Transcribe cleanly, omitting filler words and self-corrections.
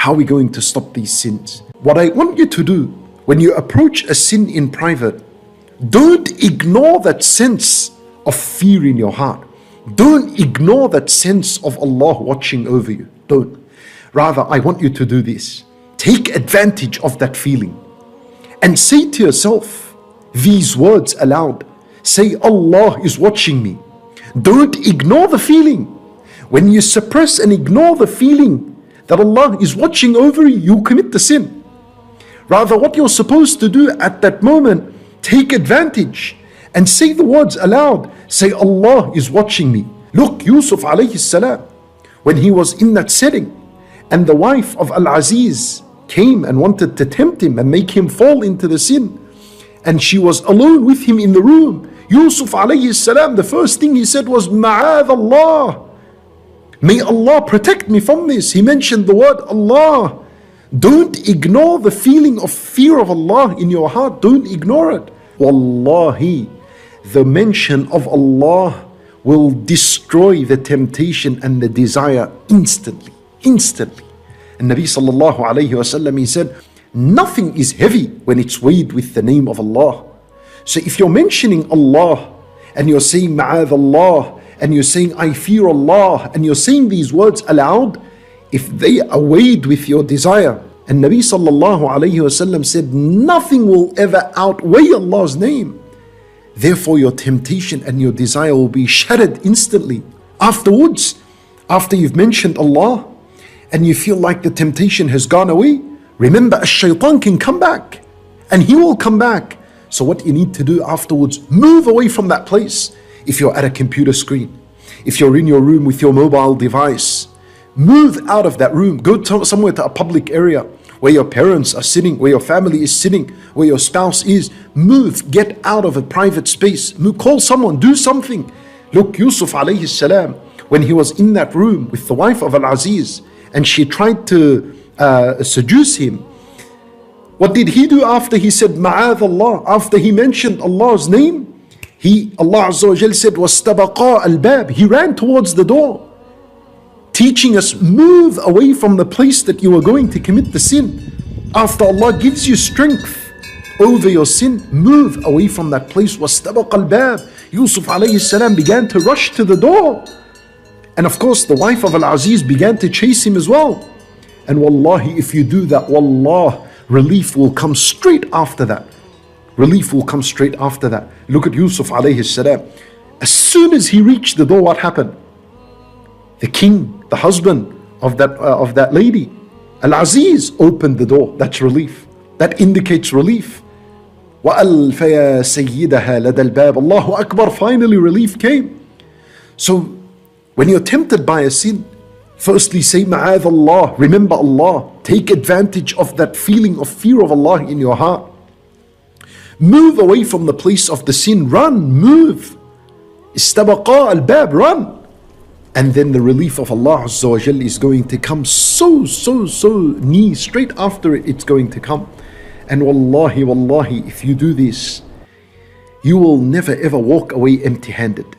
How are we going to stop these sins? What I want you to do when you approach a sin in private, don't ignore that sense of fear in your heart. Don't ignore that sense of Allah watching over you. Don't. Rather, I want you to do this. Take advantage of that feeling and say to yourself these words aloud. Say, Allah is watching me. Don't ignore the feeling. When you suppress and ignore the feeling that Allah is watching over you, you commit the sin. Rather, what you're supposed to do at that moment, take advantage and say the words aloud. Say, Allah is watching me. Look, Yusuf alayhi salam, when he was in that setting and the wife of Al-Aziz came and wanted to tempt him and make him fall into the sin, and she was alone with him in the room, Yusuf alayhi salam, the first thing he said was, Ma'adh Allah. May Allah protect me from this. He mentioned the word Allah. Don't ignore the feeling of fear of Allah in your heart. Don't ignore it. Wallahi, the mention of Allah will destroy the temptation and the desire instantly. Instantly. And Nabi sallallahu alayhi wasallam, he said, nothing is heavy when it's weighed with the name of Allah. So if you're mentioning Allah and you're saying Ma'adh Allah, and you're saying I fear Allah, and you're saying these words aloud, if they are weighed with your desire, and Nabi sallallahu alayhi wasallam said nothing will ever outweigh Allah's name, therefore your temptation and your desire will be shattered instantly. Afterwards, after you've mentioned Allah and you feel like the temptation has gone away, remember ash-shaytan can come back, and he will come back. So what you need to do afterwards, move away from that place. If you're at a computer screen, if you're in your room with your mobile device, move out of that room. Go somewhere to a public area where your parents are sitting, where your family is sitting, where your spouse is. Move, get out of a private space. Move, call someone, do something. Look, Yusuf alayhi salam, when he was in that room with the wife of Al-Aziz, and she tried to seduce him, what did he do after he said Ma'adh Allah? After he mentioned Allah's name, Allah Azza wa Jal said, وَاسْتَبَقَا الْبَابِ. He ran towards the door, teaching us, move away from the place that you are going to commit the sin. After Allah gives you strength over your sin, move away from that place. وَاسْتَبَقَا الْبَابِ. Yusuf alayhi salam began to rush to the door. And of course, the wife of Al-Aziz began to chase him as well. And wallahi, if you do that, wallah, relief will come straight after that. Relief will come straight after that. Look at Yusuf alayhi salam. As soon as he reached the door, what happened? The king, the husband of that lady, Al-Aziz, opened the door. That's relief. That indicates relief. وَأَلْفَ يَا سَيِّدَهَا لَدَى الْبَابِ. Allahu Akbar, finally relief came. So when you're tempted by a sin, firstly say Ma'adh Allah, remember Allah. Take advantage of that feeling of fear of Allah in your heart. Move away from the place of the sin. Run, move. Istabaqa al-bab, run. And then the relief of Allah Azza wa Jal is going to come so near. Straight after it, it's going to come. And wallahi, if you do this, you will never ever walk away empty-handed.